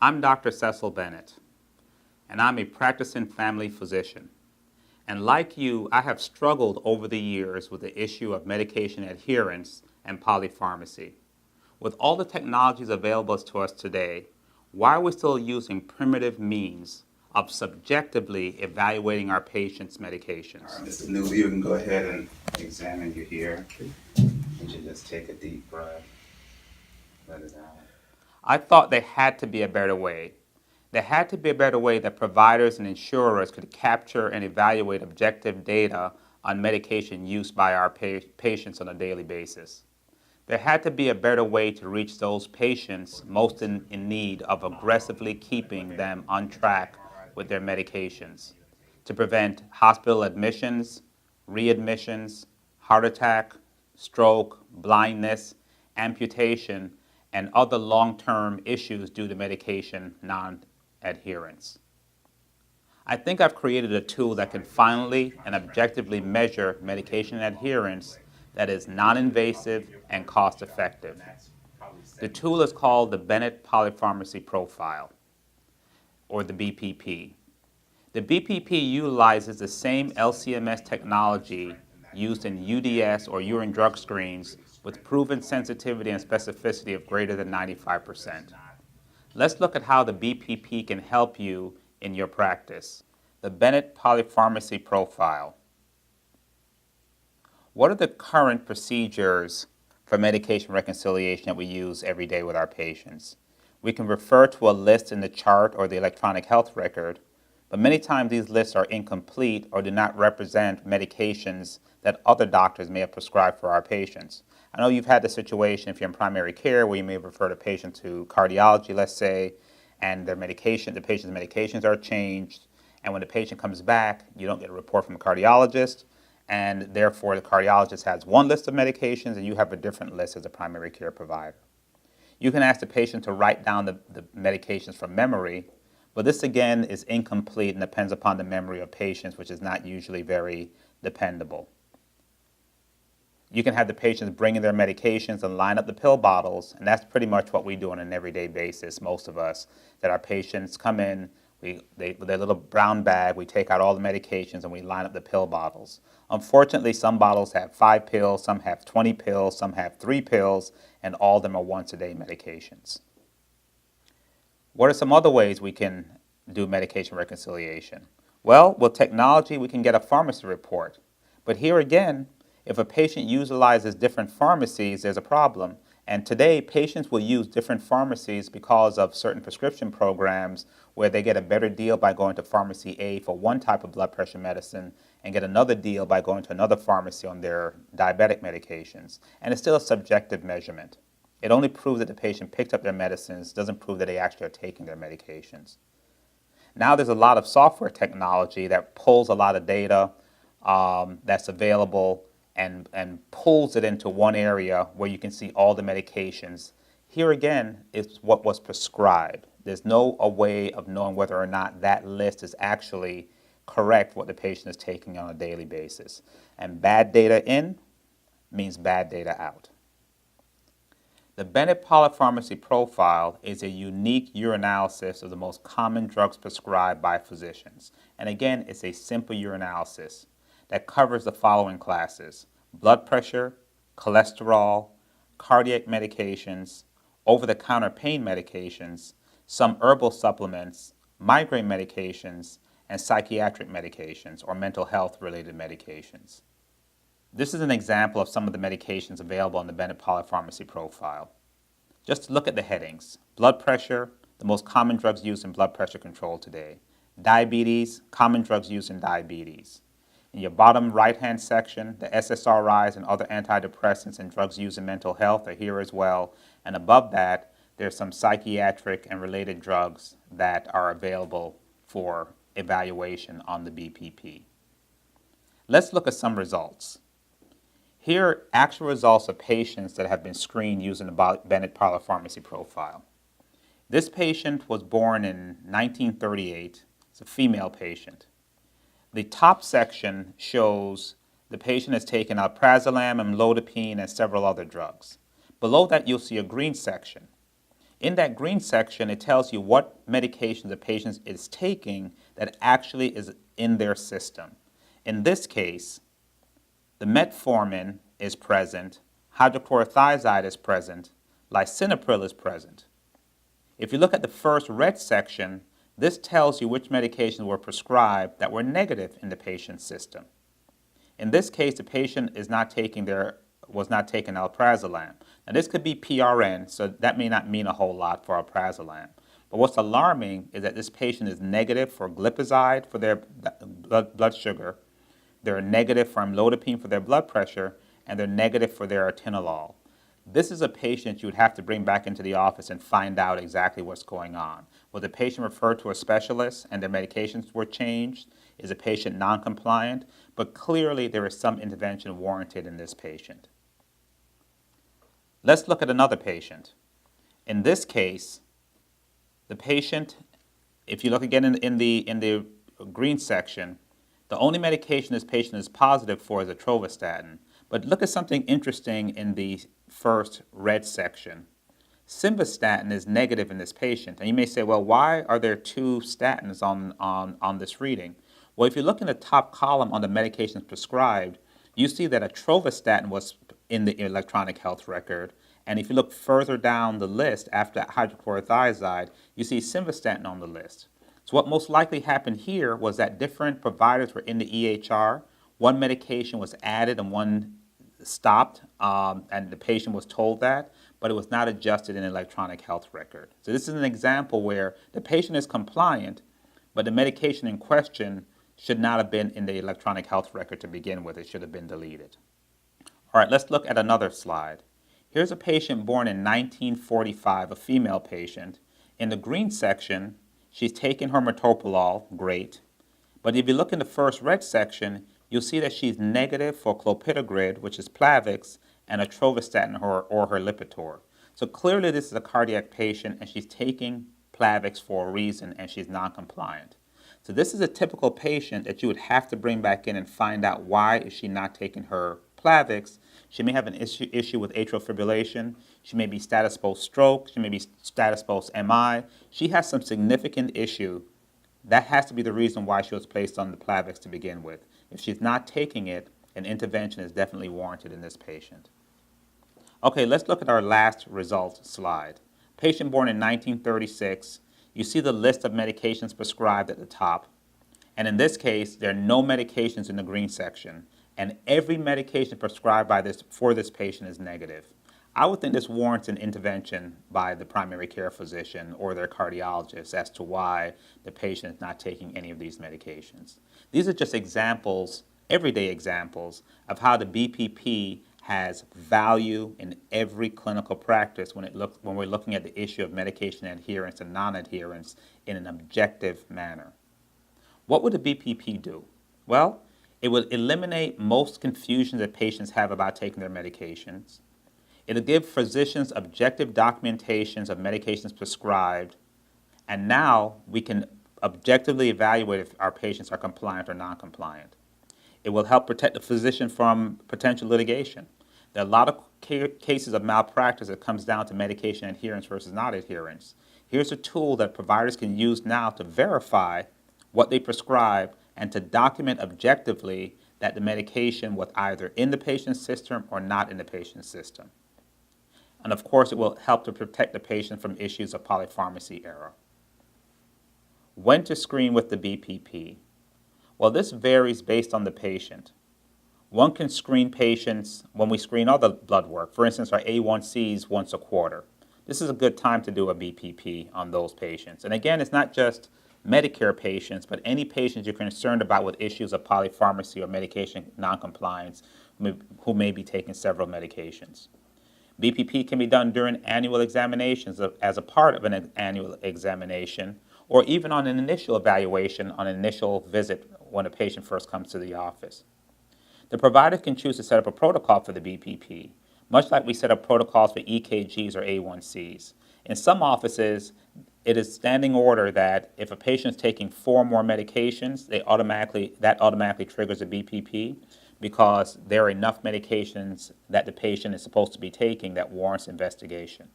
I'm Dr. Cecil Bennett, and I'm a practicing family physician. And like you, I have struggled over the years with the issue of medication adherence and polypharmacy. With all the technologies available to us today, why are we still using primitive means of subjectively evaluating our patients' medications? All right, Mr. Newby, you can go ahead and examine you here. You should just take a deep breath, let it out. I thought there had to be a better way. There had to be a better way that providers and insurers could capture and evaluate objective data on medication use by our patients on a daily basis. There had to be a better way to reach those patients most in need of aggressively keeping them on track with their medications to prevent hospital admissions, readmissions, heart attack, stroke, blindness, amputation, and other long-term issues due to medication non-adherence. I think I've created a tool that can finally and objectively measure medication adherence that is non-invasive and cost-effective. The tool is called the Bennett Polypharmacy Profile, or the BPP. The BPP utilizes the same LCMS technology used in UDS or urine drug screens with proven sensitivity and specificity of greater than 95%. Let's look at how the BPP can help you in your practice. The Bennett Polypharmacy Profile. What are the current procedures for medication reconciliation that we use every day with our patients? We can refer to a list in the chart or the electronic health record, but many times these lists are incomplete or do not represent medications that other doctors may have prescribed for our patients. I know you've had the situation if you're in primary care where you may refer a patient to cardiology, let's say, and the patient's medications are changed, and when the patient comes back, you don't get a report from the cardiologist, and therefore the cardiologist has one list of medications and you have a different list as a primary care provider. You can ask the patient to write down the medications from memory, but this again is incomplete and depends upon the memory of patients, which is not usually very dependable. You can have the patients bring in their medications and line up the pill bottles, and that's pretty much what we do on an everyday basis, most of us, that our patients come in, with their little brown bag, we take out all the medications and we line up the pill bottles. Unfortunately, some bottles have 5 pills, some have 20 pills, some have 3 pills, and all of them are once-a-day medications. What are some other ways we can do medication reconciliation? Well, with technology, we can get a pharmacy report. But here again, if a patient utilizes different pharmacies, there's a problem. And today, patients will use different pharmacies because of certain prescription programs where they get a better deal by going to pharmacy A for one type of blood pressure medicine and get another deal by going to another pharmacy on their diabetic medications. And it's still a subjective measurement. It only proves that the patient picked up their medicines, doesn't prove that they actually are taking their medications. Now there's a lot of software technology that pulls a lot of data that's available and pulls it into one area where you can see all the medications. Here again is what was prescribed. There's no way of knowing whether or not that list is actually correct what the patient is taking on a daily basis. And bad data in means bad data out. The Bennett Polypharmacy Profile is a unique urinalysis of the most common drugs prescribed by physicians. And again, it's a simple urinalysis that covers the following classes: blood pressure, cholesterol, cardiac medications, over-the-counter pain medications, some herbal supplements, migraine medications, and psychiatric medications or mental health-related medications. This is an example of some of the medications available on the Bennett Polypharmacy Profile. Just look at the headings. Blood pressure, the most common drugs used in blood pressure control today. Diabetes, common drugs used in diabetes. In your bottom right-hand section, the SSRIs and other antidepressants and drugs used in mental health are here as well. And above that, there's some psychiatric and related drugs that are available for evaluation on the BPP. Let's look at some results. Here are actual results of patients that have been screened using the Bennett Polypharmacy Profile. This patient was born in 1938. It's a female patient. The top section shows the patient has taken alprazolam, amlodipine, and several other drugs. Below that, you'll see a green section. In that green section, it tells you what medications the patient is taking that actually is in their system. In this case, the metformin is present, hydrochlorothiazide is present, lisinopril is present. If you look at the first red section, this tells you which medications were prescribed that were negative in the patient's system. In this case, the patient was not taking alprazolam. Now, this could be PRN, so that may not mean a whole lot for alprazolam. But what's alarming is that this patient is negative for glipizide for their blood sugar, they're negative for amlodipine for their blood pressure, and they're negative for their atenolol. This is a patient you would have to bring back into the office and find out exactly what's going on. Was the patient referred to a specialist and their medications were changed? Is the patient non-compliant? But clearly there is some intervention warranted in this patient. Let's look at another patient. In this case, the patient, if you look again in the green section, the only medication this patient is positive for is atorvastatin. But look at something interesting in the first red section. Simvastatin is negative in this patient. And you may say, well, why are there two statins on this reading? Well, if you look in the top column on the medications prescribed, you see that atorvastatin was in the electronic health record. And if you look further down the list after hydrochlorothiazide, you see simvastatin on the list. So what most likely happened here was that different providers were in the EHR. One medication was added and one stopped, and the patient was told that, but it was not adjusted in an electronic health record. So this is an example where the patient is compliant, but the medication in question should not have been in the electronic health record to begin with. It should have been deleted. All right, let's look at another slide. Here's a patient born in 1945, a female patient. In the green section, she's taken her metoprolol, great. But if you look in the first red section, you'll see that she's negative for clopidogrel, which is Plavix, and atorvastatin or her Lipitor. So clearly this is a cardiac patient and she's taking Plavix for a reason and she's non-compliant. So this is a typical patient that you would have to bring back in and find out why is she not taking her Plavix. She may have an issue with atrial fibrillation. She may be status post-stroke. She may be status post-MI. She has some significant issue. That has to be the reason why she was placed on the Plavix to begin with. If she's not taking it, an intervention is definitely warranted in this patient. Okay, let's look at our last result slide. Patient born in 1936. You see the list of medications prescribed at the top. And in this case, there are no medications in the green section. And every medication prescribed for this patient is negative. I would think this warrants an intervention by the primary care physician or their cardiologist as to why the patient is not taking any of these medications. These are just examples, everyday examples, of how the BPP has value in every clinical practice when we're looking at the issue of medication adherence and non-adherence in an objective manner. What would the BPP do? Well, it will eliminate most confusion that patients have about taking their medications. It'll give physicians objective documentations of medications prescribed, and now we can objectively evaluate if our patients are compliant or non-compliant. It will help protect the physician from potential litigation. There are a lot of cases of malpractice that comes down to medication adherence versus non-adherence. Here's a tool that providers can use now to verify what they prescribe and to document objectively that the medication was either in the patient's system or not in the patient's system. And of course, it will help to protect the patient from issues of polypharmacy error. When to screen with the BPP? Well, this varies based on the patient. One can screen patients when we screen other blood work, for instance, our A1Cs once a quarter. This is a good time to do a BPP on those patients. And again, it's not just Medicare patients, but any patients you're concerned about with issues of polypharmacy or medication noncompliance who may be taking several medications. BPP can be done during annual examinations as a part of an annual examination, or even on an initial evaluation on an initial visit when a patient first comes to the office. The provider can choose to set up a protocol for the BPP, much like we set up protocols for EKGs or A1Cs. In some offices, it is standing order that if a patient is taking 4 or more medications, that automatically triggers a BPP because there are enough medications that the patient is supposed to be taking that warrants investigation.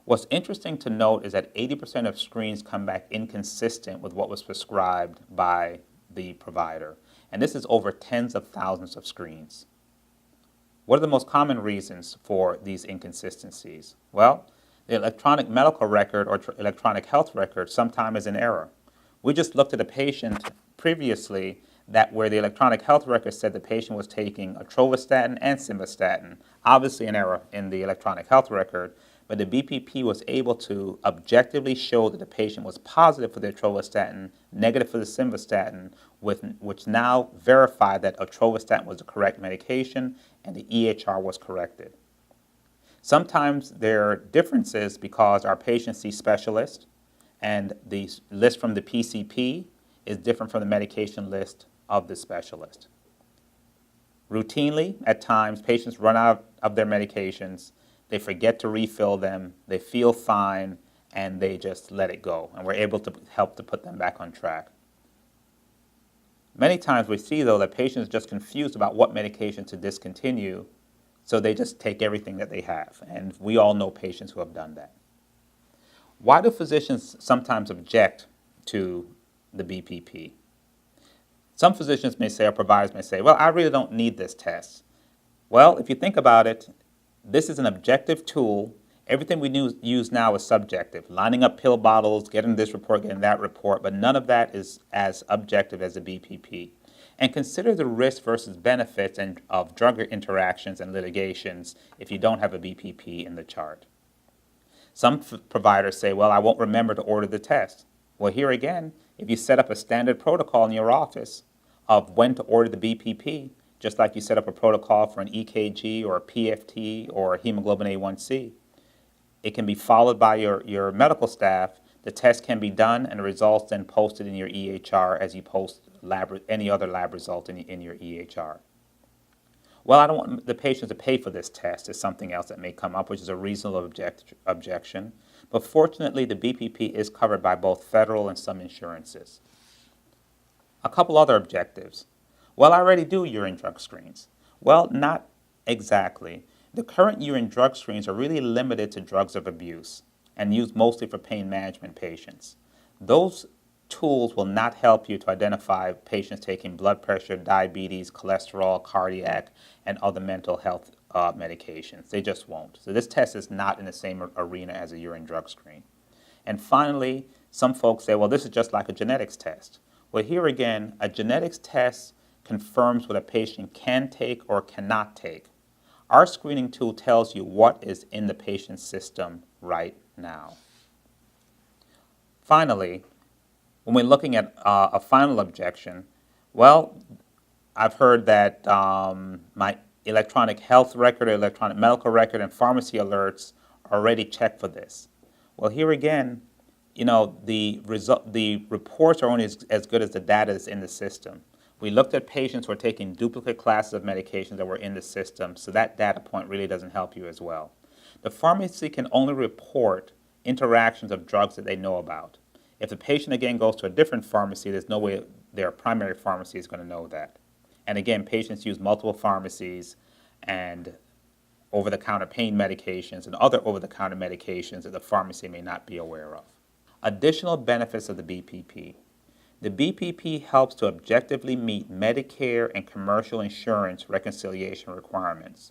What's interesting to note is that 80% of screens come back inconsistent with what was prescribed by the provider. And this is over tens of thousands of screens. What are the most common reasons for these inconsistencies? Well, the electronic medical record or electronic health record sometimes is in error. We just looked at a patient previously that where the electronic health record said the patient was taking atorvastatin and simvastatin, obviously an error in the electronic health record, but the BPP was able to objectively show that the patient was positive for the atorvastatin, negative for the simvastatin, which now verified that atorvastatin was the correct medication and the EHR was corrected. Sometimes there are differences because our patients see specialists and the list from the PCP is different from the medication list of the specialist. Routinely, at times, patients run out of their medications, they forget to refill them, they feel fine, and they just let it go, and we're able to help to put them back on track. Many times we see, though, that patients are just confused about what medication to discontinue, so they just take everything that they have, and we all know patients who have done that. Why do physicians sometimes object to the BPP? Some physicians may say, or providers may say, well, I really don't need this test. Well, if you think about it, this is an objective tool. Everything we use now is subjective, lining up pill bottles, getting this report, getting that report, but none of that is as objective as the BPP. And consider the risk versus benefits of drug interactions and litigations if you don't have a BPP in the chart. Some providers say, well, I won't remember to order the test. Well, here again, if you set up a standard protocol in your office of when to order the BPP, just like you set up a protocol for an EKG or a PFT or a hemoglobin A1C, it can be followed by your medical staff. The test can be done and the results then posted in your EHR as you post any other lab result in your EHR. Well, I don't want the patient to pay for this test is something else that may come up, which is a reasonable objection. But fortunately, the BPP is covered by both federal and some insurances. A couple other objectives. Well, I already do urine drug screens. Well, not exactly. The current urine drug screens are really limited to drugs of abuse and used mostly for pain management patients. Those tools will not help you to identify patients taking blood pressure, diabetes, cholesterol, cardiac, and other mental health medications. They just won't. So this test is not in the same arena as a urine drug screen. And finally, some folks say, well, this is just like a genetics test. Well, here again, a genetics test confirms what a patient can take or cannot take. Our screening tool tells you what is in the patient's system right now. Finally, when we're looking at a final objection, well, I've heard that my electronic health record, or electronic medical record, and pharmacy alerts are already checked for this. Well, here again, you know, the reports are only as good as the data that's in the system. We looked at patients who are taking duplicate classes of medications that were in the system, so that data point really doesn't help you as well. The pharmacy can only report interactions of drugs that they know about. If the patient, again, goes to a different pharmacy, there's no way their primary pharmacy is going to know that. And again, patients use multiple pharmacies and over-the-counter pain medications and other over-the-counter medications that the pharmacy may not be aware of. Additional benefits of the BPP. The BPP helps to objectively meet Medicare and commercial insurance reconciliation requirements.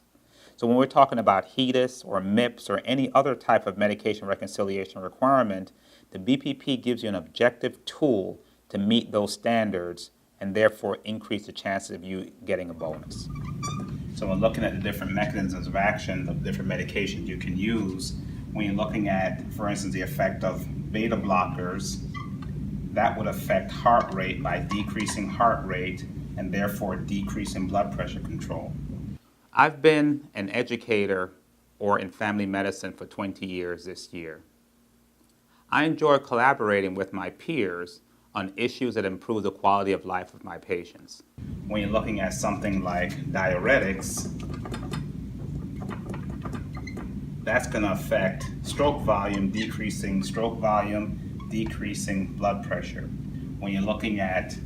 So when we're talking about HEDIS or MIPS or any other type of medication reconciliation requirement, the BPP gives you an objective tool to meet those standards and therefore increase the chances of you getting a bonus. So when looking at the different mechanisms of action of different medications you can use, when you're looking at, for instance, the effect of beta blockers, that would affect heart rate by decreasing heart rate and therefore decreasing blood pressure control. I've been an educator or in family medicine for 20 years this year. I enjoy collaborating with my peers on issues that improve the quality of life of my patients. When you're looking at something like diuretics, that's going to affect stroke volume, decreasing stroke volume, decreasing blood pressure. When you're looking at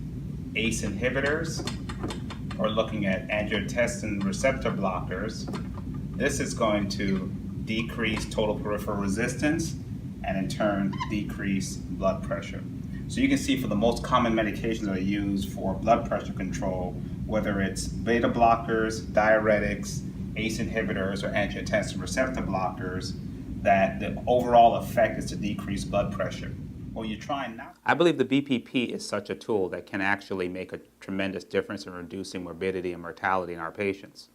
ACE inhibitors or looking at angiotensin receptor blockers, this is going to decrease total peripheral resistance, and in turn, decrease blood pressure. So you can see for the most common medications that are used for blood pressure control, whether it's beta blockers, diuretics, ACE inhibitors, or angiotensin receptor blockers, that the overall effect is to decrease blood pressure. Well, you're trying not. I believe the BPP is such a tool that can actually make a tremendous difference in reducing morbidity and mortality in our patients.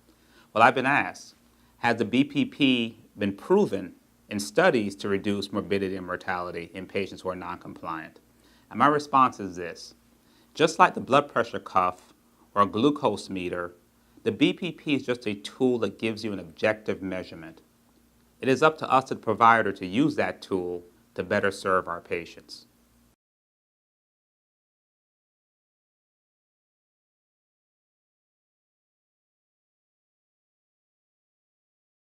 Well, I've been asked, has the BPP been proven in studies to reduce morbidity and mortality in patients who are non-compliant? And my response is this: just like the blood pressure cuff or a glucose meter, the BPP is just a tool that gives you an objective measurement. It is up to us, the provider, to use that tool to better serve our patients.